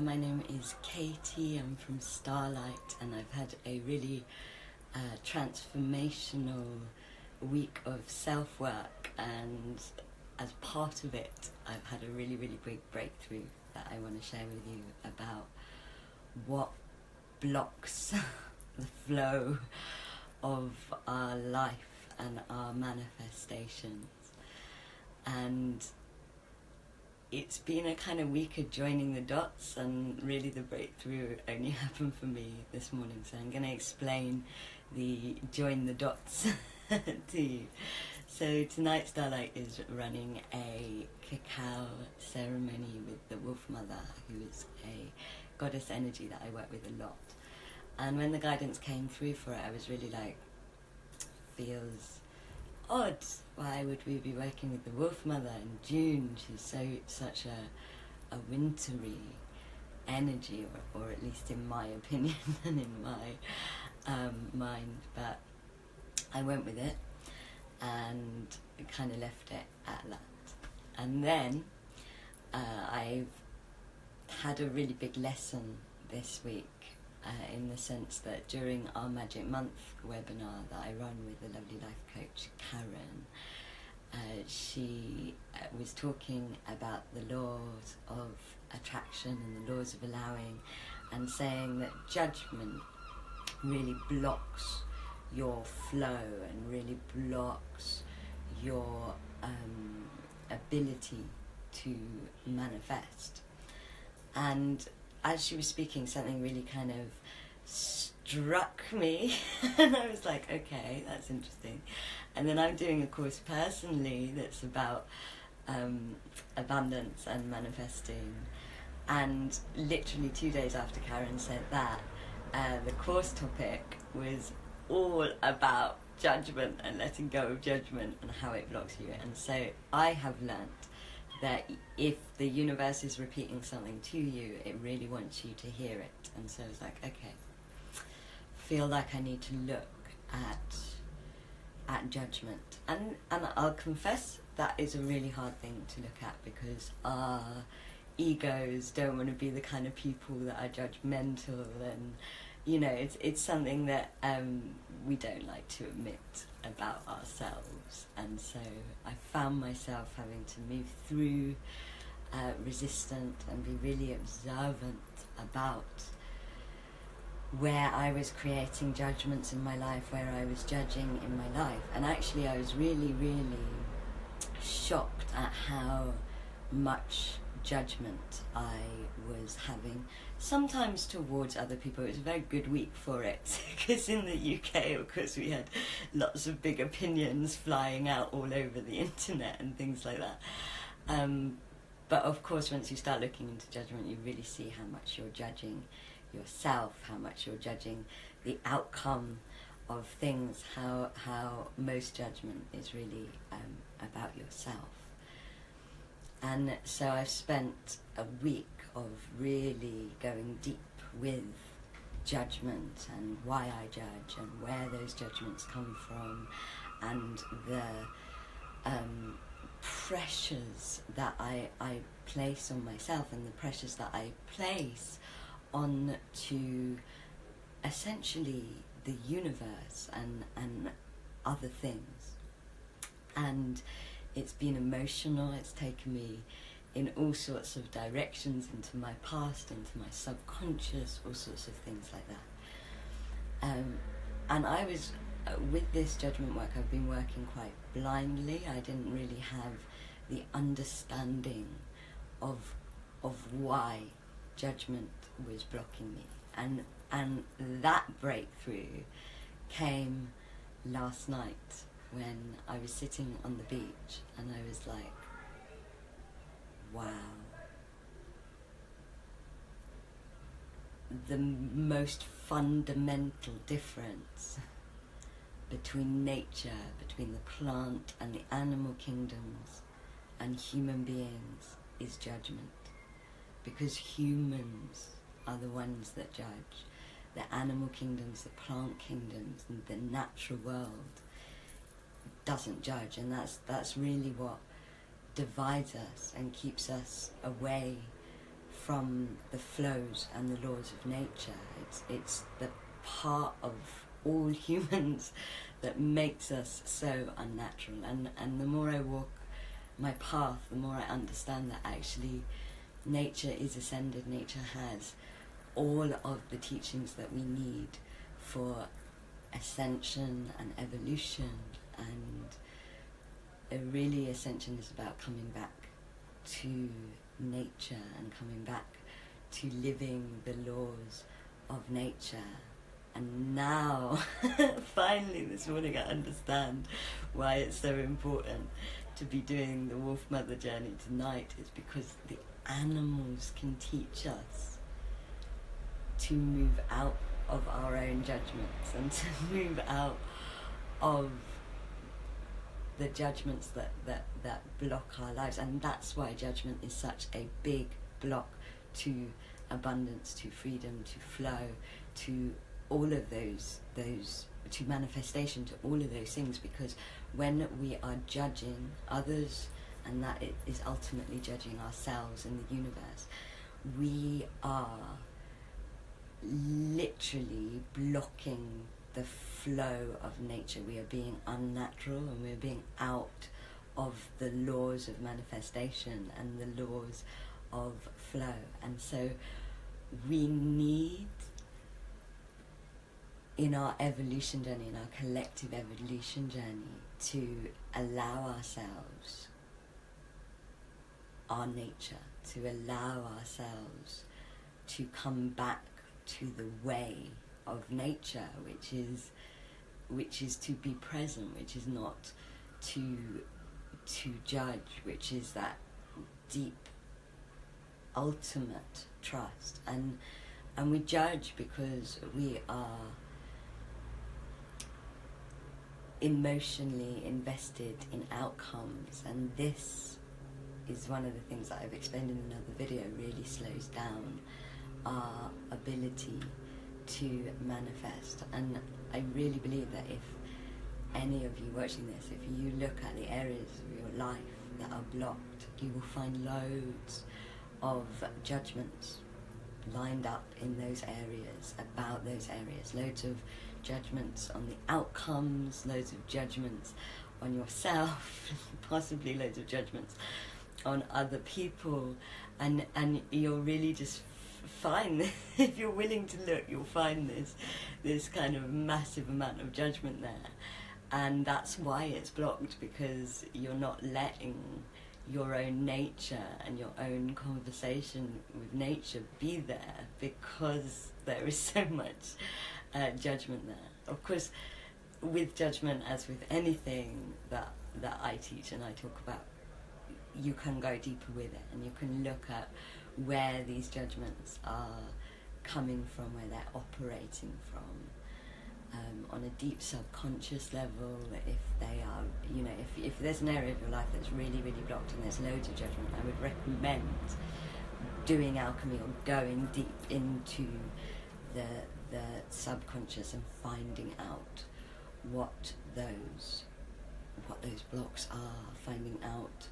My name is Katie, I'm from Starlight, and I've had a really transformational week of self-work, and as part of it I've had a really big breakthrough that I want to share with you about what blocks the flow of our life and our manifestations. And it's been a kind of week of joining the dots, and really the breakthrough only happened for me this morning, so I'm going to explain the join the dots to you. So tonight Starlight is running a cacao ceremony with the Wolf Mother, who is a goddess energy that I work with a lot. And when the guidance came through for it, I was really like, feels odd. Why would we be working with the Wolf Mother in June? She's such a wintry energy, or at least in my opinion and in my mind. But I went with it and kind of left it at that. And then I've had a really big lesson this week, in the sense that during our Magic Month webinar that I run with the lovely life coach Karen, she was talking about the laws of attraction and the laws of allowing, and saying that judgment really blocks your flow and really blocks your ability to manifest. And as she was speaking, something really kind of struck me and I was like, okay, that's interesting. And then I'm doing a course personally that's about abundance and manifesting, and literally 2 days after Karen said that, the course topic was all about judgment and letting go of judgment and how it blocks you. And so I have learnt that if the universe is repeating something to you, it really wants you to hear it. And so I was like, okay, feel like I need to look at judgment. And I'll confess that is a really hard thing to look at, because our egos don't want to be the kind of people that are judgmental, and you know, it's something that we don't like to admit about ourselves. And so I found myself having to move through resistant and be really observant about where I was creating judgments in my life, where I was judging in my life. And actually I was really shocked at how much judgment I was having, sometimes towards other people. It was a very good week for it, because in the UK, of course, we had lots of big opinions flying out all over the internet and things like that. But of course, once you start looking into judgment, you really see how much you're judging yourself, how much you're judging the outcome of things, how most judgment is really about yourself. And so I've spent a week of really going deep with judgment and why I judge and where those judgments come from, and the pressures that I place on myself, and the pressures that I place on to essentially the universe and other things. And it's been emotional. It's taken me in all sorts of directions, into my past, into my subconscious, all sorts of things like that. And I was, with this judgment work, I've been working quite blindly. I didn't really have the understanding of why judgment was blocking me. And that breakthrough came last night, when I was sitting on the beach, and I was like, wow, the most fundamental difference between nature, between the plant and the animal kingdoms and human beings, is judgment. Because humans are the ones that judge. The animal kingdoms, the plant kingdoms, and the natural world doesn't judge, and that's really what divides us and keeps us away from the flows and the laws of nature. It's the part of all humans that makes us so unnatural. And the more I walk my path, the more I understand that actually nature is ascended. Nature has all of the teachings that we need for ascension and evolution, and really ascension is about coming back to nature and coming back to living the laws of nature. And now, finally this morning, I understand why it's so important to be doing the Wolf Mother journey tonight. It's because the animals can teach us to move out of our own judgments and to move out of the judgments that block our lives. And that's why judgment is such a big block to abundance, to freedom, to flow, to all of those to manifestation, to all of those things. Because when we are judging others, and that it is ultimately judging ourselves and the universe, we are literally blocking the flow of nature. We are being unnatural, and we're being out of the laws of manifestation and the laws of flow. And so we need, in our evolution journey, in our collective evolution journey, to allow ourselves our nature, to allow ourselves to come back to the way of nature, which is to be present, which is not to judge, which is that deep ultimate trust. And we judge because we are emotionally invested in outcomes, and this is one of the things that I've explained in another video, really slows down our ability to manifest. And I really believe that if any of you watching this, if you look at the areas of your life that are blocked, you will find loads of judgments lined up in those areas, about those areas, loads of judgments on the outcomes, loads of judgments on yourself, possibly loads of judgments on other people, and you'll really just find, if you're willing to look, you'll find this kind of massive amount of judgment there. And that's why it's blocked, because you're not letting your own nature and your own conversation with nature be there, because there is so much judgment there. Of course, with judgment, as with anything that I teach and I talk about, you can go deeper with it, and you can look at where these judgments are coming from, where they're operating from, on a deep subconscious level. If they are, if there's an area of your life that's really, really blocked and there's loads of judgment, I would recommend doing alchemy or going deep into the subconscious and finding out what those blocks are, finding out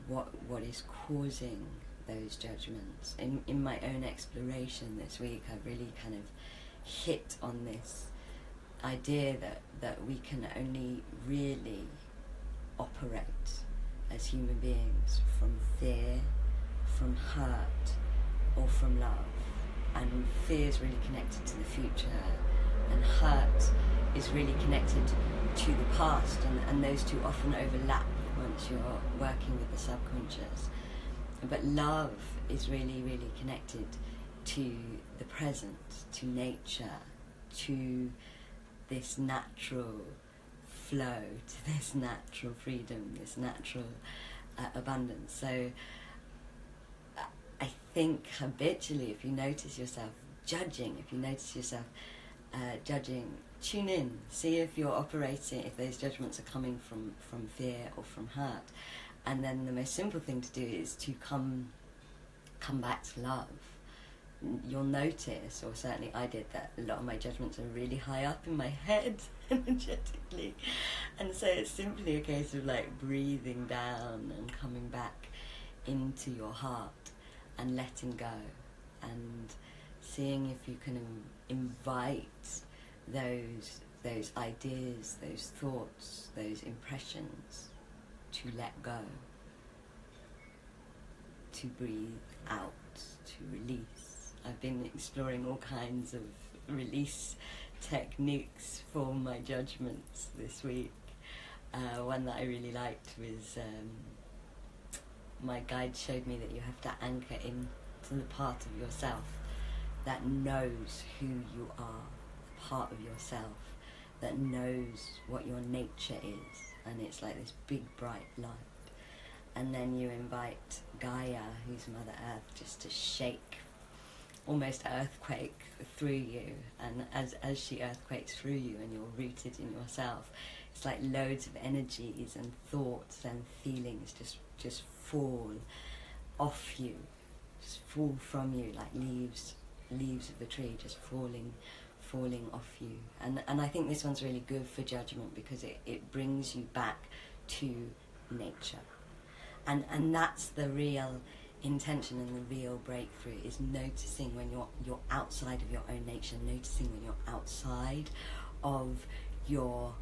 what is causing those judgments. In my own exploration this week, I've really kind of hit on this idea that we can only really operate as human beings from fear, from hurt, or from love. And fear is really connected to the future, and hurt is really connected to the past, and those two often overlap once you're working with the subconscious. But love is really, really connected to the present, to nature, to this natural flow, to this natural freedom, this natural abundance. So I think habitually, if you notice yourself judging, tune in, see if you're operating, if those judgments are coming from fear or from hurt. And then the most simple thing to do is to come back to love. You'll notice, or certainly I did, that a lot of my judgments are really high up in my head energetically, and so it's simply a case of like breathing down and coming back into your heart and letting go, and seeing if you can invite those ideas, those thoughts, those impressions to let go, to breathe out, to release. I've been exploring all kinds of release techniques for my judgments this week. One that I really liked was my guide showed me that you have to anchor into the part of yourself that knows who you are, the part of yourself that knows what your nature is, and it's like this big bright light. And then you invite Gaia, who's Mother Earth, just to shake, almost earthquake through you. And as she earthquakes through you and you're rooted in yourself, it's like loads of energies and thoughts and feelings just fall off you, just fall from you like leaves of a tree, just falling off you. And I think this one's really good for judgment because it brings you back to nature. And that's the real intention and the real breakthrough, is noticing when you're outside of your own nature, noticing when you're outside of your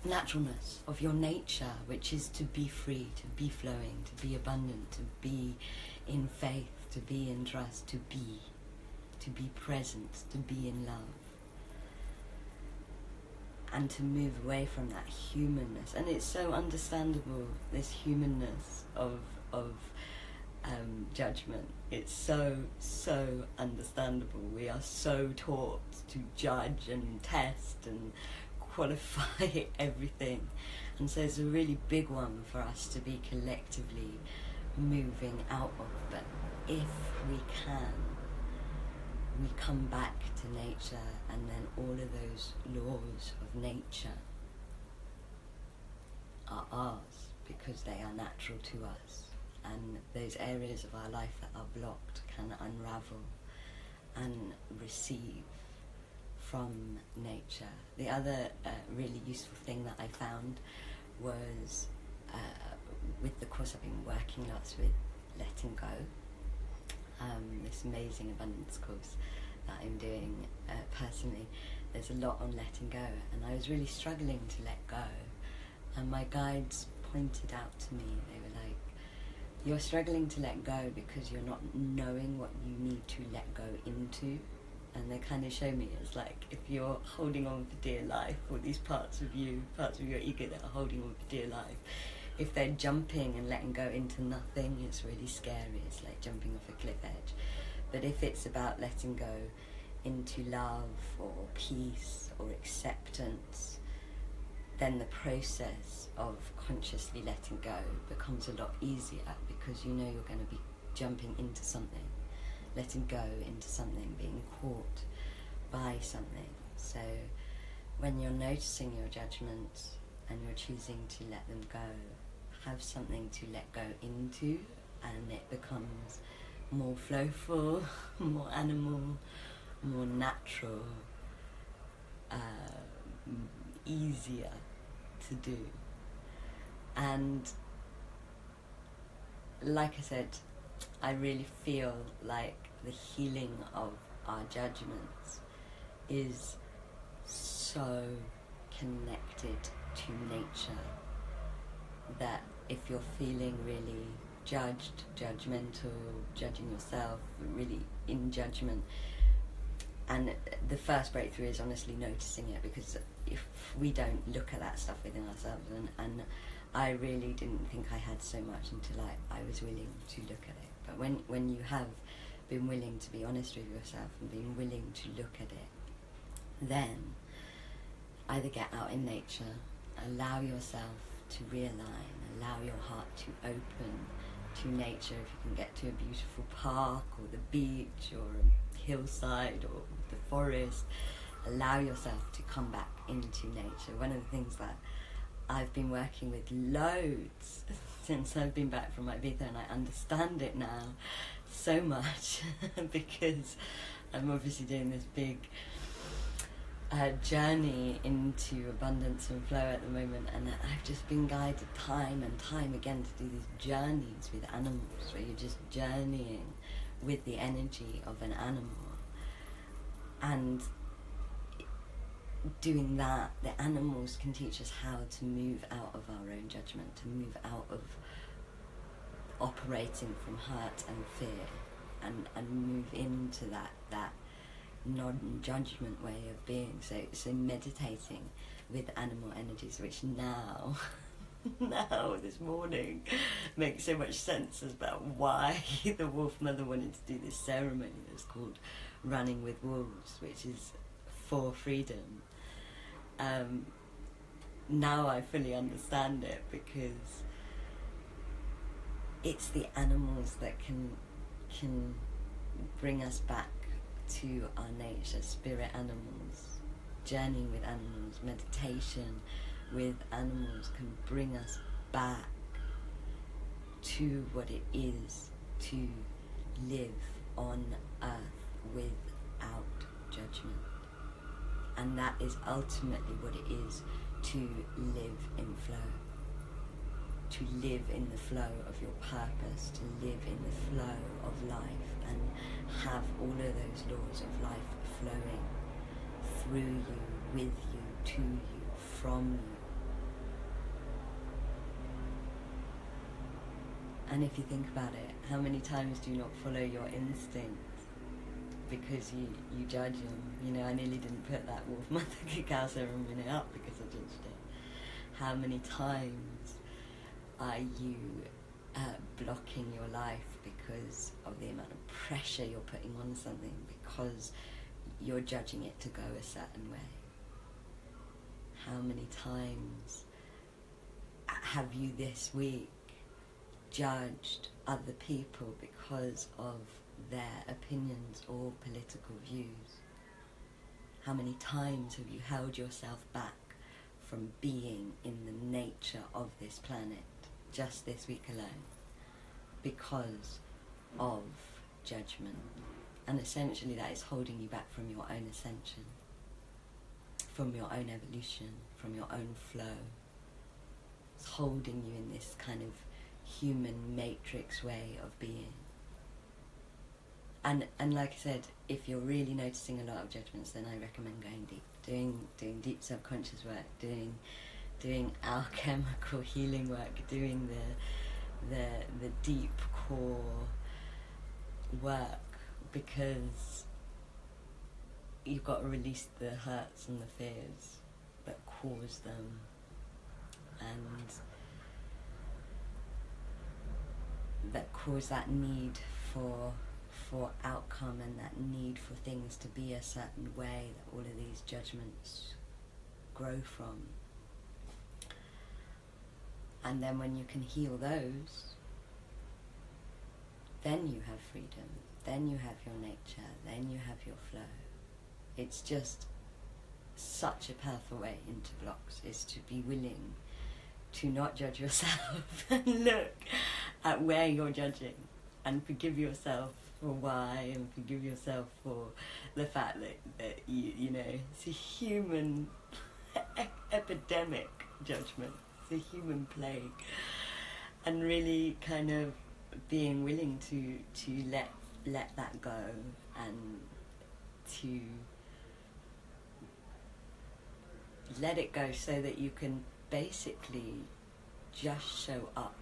naturalness of your nature, which is to be free, to be flowing, to be abundant, to be in faith, to be in trust, to be present, to be in love, and to move away from that humanness. And it's so understandable, this humanness of judgment. It's so understandable. We are so taught to judge and test and qualify everything, and so it's a really big one for us to be collectively moving out of. But if we can, we come back to nature, and then all of those laws of nature are ours because they are natural to us, and those areas of our life that are blocked can unravel and receive from nature. The other really useful thing that I found was with the course I've been working lots with letting go, this amazing abundance course that I'm doing personally. There's a lot on letting go, and I was really struggling to let go, and my guides pointed out to me, they were like, you're struggling to let go because you're not knowing what you need to let go into. And they kind of show me, it's like if you're holding on for dear life, all these parts of you, parts of your ego that are holding on for dear life, if they're jumping and letting go into nothing, it's really scary. It's like jumping off a cliff edge. But if it's about letting go into love or peace or acceptance, then the process of consciously letting go becomes a lot easier, because you know you're going to be jumping into something, letting go into something, being caught by something. So when you're noticing your judgments and you're choosing to let them go, have something to let go into, and it becomes more flowful, more animal, more natural, easier to do. And like I said, I really feel like the healing of our judgments is so connected to nature, that if you're feeling really judged, judgmental, judging yourself, really in judgment, and the first breakthrough is honestly noticing it, because if we don't look at that stuff within ourselves, and I really didn't think I had so much until I was willing to look at it. But when you have been willing to be honest with yourself and been willing to look at it, then either get out in nature, allow yourself to realign, allow your heart to open to nature. If you can get to a beautiful park or the beach or a hillside or the forest, allow yourself to come back into nature. One of the things that I've been working with loads since I've been back from Ibiza, and I understand it now so much because I'm obviously doing this big journey into abundance and flow at the moment, and I've just been guided time and time again to do these journeys with animals where you're just journeying with the energy of an animal. And doing that, the animals can teach us how to move out of our own judgment, to move out of operating from hurt and fear, and move into that non-judgment way of being. So meditating with animal energies, which now this morning makes so much sense about why the wolf mother wanted to do this ceremony that's called Running with Wolves, which is for freedom. Now I fully understand it, because it's the animals that can bring us back to our nature. Spirit animals, journeying with animals, meditation with animals can bring us back to what it is to live on earth without judgment. And that is ultimately what it is to live in flow. To live in the flow of your purpose, to live in the flow of life, and have all of those laws of life flowing through you, with you, to you, from you. And if you think about it, how many times do you not follow your instincts because you judge them? You know, I nearly didn't put that wolf mother cacao ceremony up because I judged it. How many times are you blocking your life because of the amount of pressure you're putting on something, because you're judging it to go a certain way? How many times have you this week judged other people because of their opinions or political views? How many times have you held yourself back from being in the nature of this planet just this week alone because of judgment? And essentially that is holding you back from your own ascension, from your own evolution, from your own flow. It's holding you in this kind of human matrix way of being. And like I said, if you're really noticing a lot of judgments, then I recommend going deep, doing deep subconscious work, doing alchemical healing work, doing the deep core work, because you've got to release the hurts and the fears that cause them, and that cause that need for outcome, and that need for things to be a certain way that all of these judgments grow from. And then when you can heal those, then you have freedom, then you have your nature, then you have your flow. It's just such a powerful way into blocks, is to be willing to not judge yourself and look at where you're judging, and forgive yourself for why, and forgive yourself for the fact that you know, it's a human epidemic judgment, it's a human plague, and really kind of being willing to let that go, and to let it go so that you can basically just show up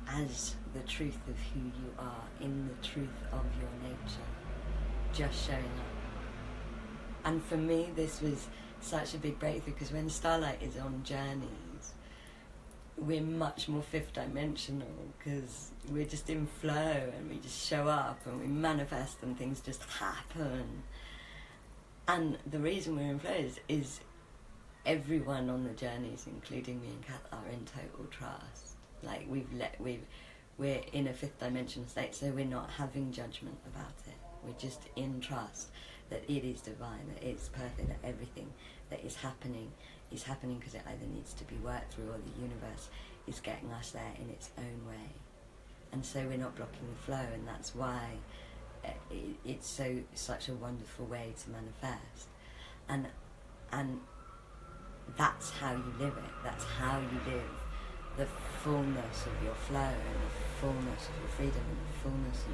as the truth of who you are, in the truth of your nature, just showing up. And for me, this was such a big breakthrough, because when Starlight is on journeys, we're much more fifth dimensional, because we're just in flow, and we just show up and we manifest, and things just happen. And the reason we're in flow is everyone on the journeys, including me and Kath, are in total trust. Like, we're in a fifth dimensional state, so we're not having judgment about it. We're just in trust that it is divine, that it's perfect, that everything that is happening because it either needs to be worked through, or the universe is getting us there in its own way. And so we're not blocking the flow, and that's why it's such a wonderful way to manifest. and that's how you live it. That's how you live the fullness of your flow and the fullness of your freedom and the fullness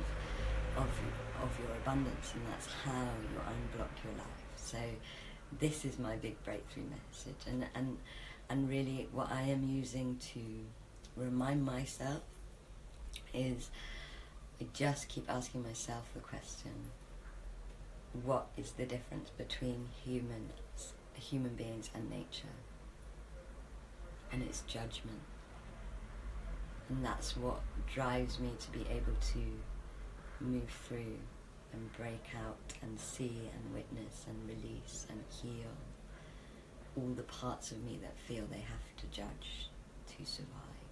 of your abundance, and that's how you unblock your life. So this is my big breakthrough message, and really what I am using to remind myself is I just keep asking myself the question, what is the difference between human beings and nature? And it's judgment. And that's what drives me to be able to move through and break out and see and witness and release and heal all the parts of me that feel they have to judge to survive,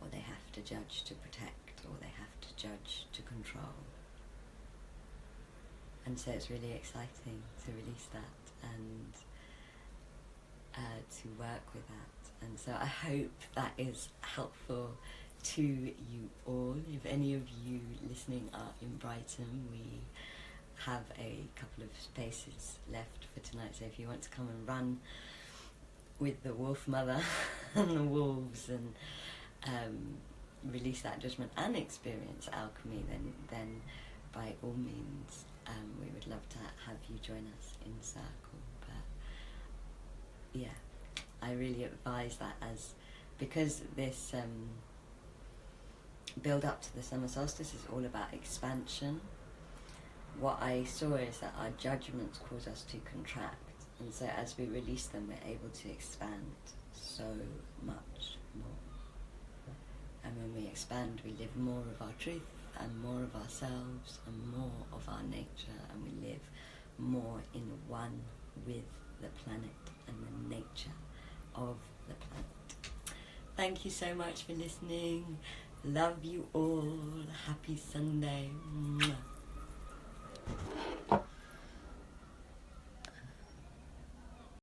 or they have to judge to protect, or they have to judge to control. And so it's really exciting to release that and to work with that. And so I hope that is helpful to you all. If any of you listening are in Brighton, we have a couple of spaces left for tonight. So if you want to come and run with the Wolf Mother and the wolves and release that judgment and experience alchemy, then by all means, we would love to have you join us in circle. But yeah, I really advise that, because this build up to the summer solstice is all about expansion. What I saw is that our judgments cause us to contract, and so as we release them, we're able to expand so much more. And when we expand, we live more of our truth and more of ourselves and more of our nature, and we live more in one with the planet and the nature of the planet. Thank you so much for listening. Love you all. Happy Sunday. Mwah.